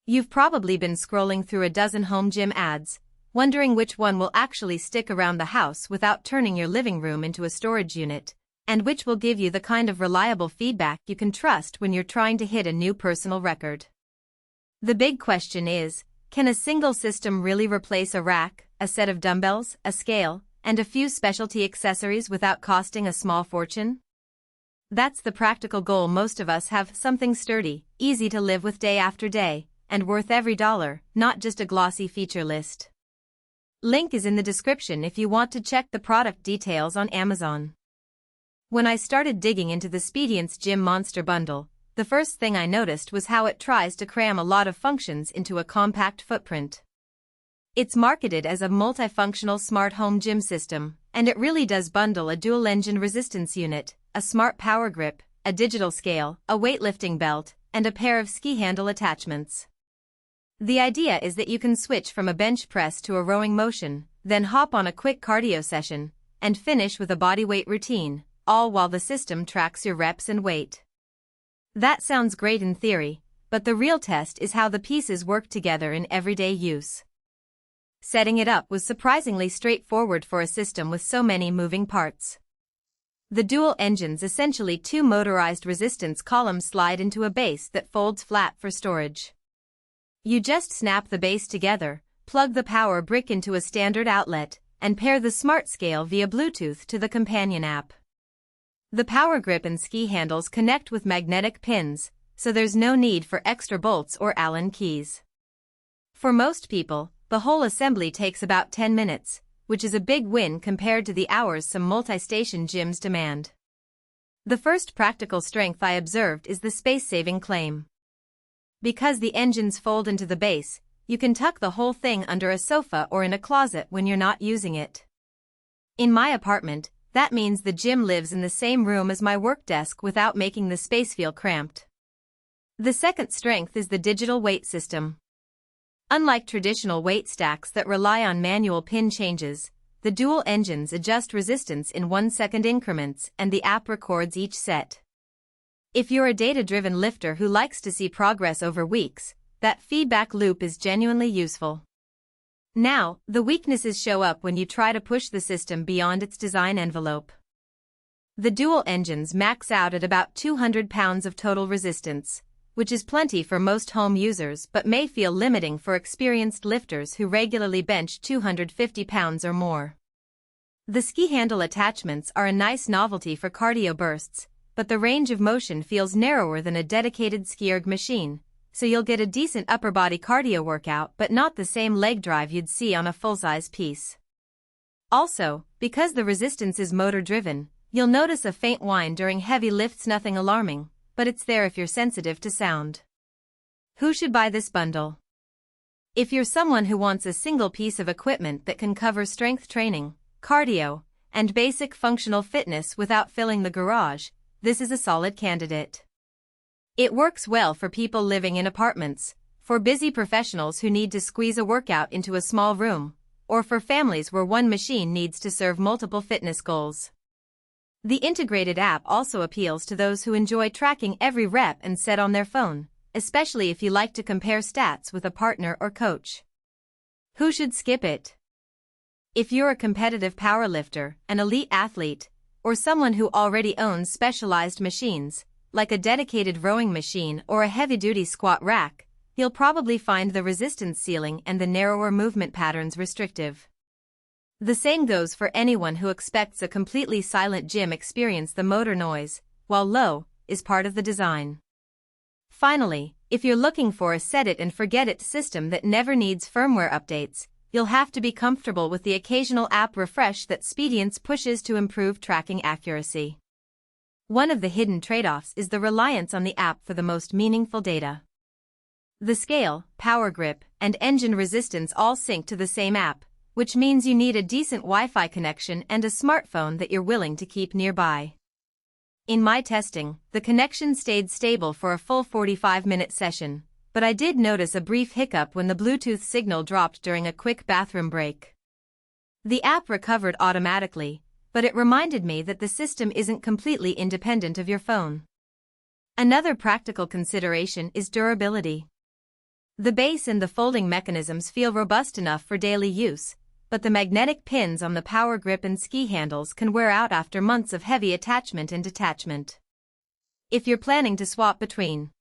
You've probably been scrolling through a dozen home gym ads, wondering which one will actually stick around the house without turning your living room into a storage unit, and which will give you the kind of reliable feedback you can trust when you're trying to hit a new personal record. The big question is, can a single system really replace a rack, a set of dumbbells, a scale, and a few specialty accessories without costing a small fortune? That's the practical goal most of us have: something sturdy, easy to live with day after day, and worth every dollar, not just a glossy feature list. Link is in the description if you want to check the product details on Amazon. When I started digging into the Speediance Gym Monster Bundle, the first thing I noticed was how it tries to cram a lot of functions into a compact footprint. It's marketed as a multifunctional smart home gym system, and it really does bundle a dual-engine resistance unit, a smart PowerGrip, a digital scale, a weightlifting belt, and a pair of ski handle attachments. The idea is that you can switch from a bench press to a rowing motion, then hop on a quick cardio session, and finish with a bodyweight routine, all while the system tracks your reps and weight. That sounds great in theory, but the real test is how the pieces work together in everyday use. Setting it up was surprisingly straightforward for a system with so many moving parts. The dual engines, essentially two motorized resistance columns, slide into a base that folds flat for storage. You just snap the base together, plug the power brick into a standard outlet, and pair the smart scale via Bluetooth to the companion app. The PowerGrip and ski handles connect with magnetic pins, so there's no need for extra bolts or Allen keys. For most people, the whole assembly takes about 10 minutes, which is a big win compared to the hours some multi-station gyms demand. The first practical strength I observed is the space-saving claim. Because the engines fold into the base, you can tuck the whole thing under a sofa or in a closet when you're not using it. In my apartment, that means the gym lives in the same room as my work desk without making the space feel cramped. The second strength is the digital weight system. Unlike traditional weight stacks that rely on manual pin changes, the dual engines adjust resistance in 1-second increments, and the app records each set. If you're a data-driven lifter who likes to see progress over weeks, that feedback loop is genuinely useful. Now, the weaknesses show up when you try to push the system beyond its design envelope. The dual engines max out at about 200 pounds of total resistance, which is plenty for most home users but may feel limiting for experienced lifters who regularly bench 250 pounds or more. The ski handle attachments are a nice novelty for cardio bursts, but the range of motion feels narrower than a dedicated ski-erg machine, so you'll get a decent upper body cardio workout but not the same leg drive you'd see on a full-size piece. Also, because the resistance is motor-driven, you'll notice a faint whine during heavy lifts. Nothing alarming, but it's there if you're sensitive to sound. Who should buy this bundle? If you're someone who wants a single piece of equipment that can cover strength training, cardio, and basic functional fitness without filling the garage, this is a solid candidate. It works well for people living in apartments, for busy professionals who need to squeeze a workout into a small room, or for families where one machine needs to serve multiple fitness goals. The integrated app also appeals to those who enjoy tracking every rep and set on their phone, especially if you like to compare stats with a partner or coach. Who should skip it? If you're a competitive powerlifter, an elite athlete, or someone who already owns specialized machines, like a dedicated rowing machine or a heavy-duty squat rack, you'll probably find the resistance ceiling and the narrower movement patterns restrictive. The same goes for anyone who expects a completely silent gym experience. The motor noise, while low, is part of the design. Finally, if you're looking for a set-it-and-forget-it system that never needs firmware updates, you'll have to be comfortable with the occasional app refresh that Speediance pushes to improve tracking accuracy. One of the hidden trade-offs is the reliance on the app for the most meaningful data. The scale, PowerGrip, and engine resistance all sync to the same app, which means you need a decent Wi-Fi connection and a smartphone that you're willing to keep nearby. In my testing, the connection stayed stable for a full 45-minute session, but I did notice a brief hiccup when the Bluetooth signal dropped during a quick bathroom break. The app recovered automatically, but it reminded me that the system isn't completely independent of your phone. Another practical consideration is durability. The base and the folding mechanisms feel robust enough for daily use, but the magnetic pins on the PowerGrip and ski handles can wear out after months of heavy attachment and detachment. If you're planning to swap between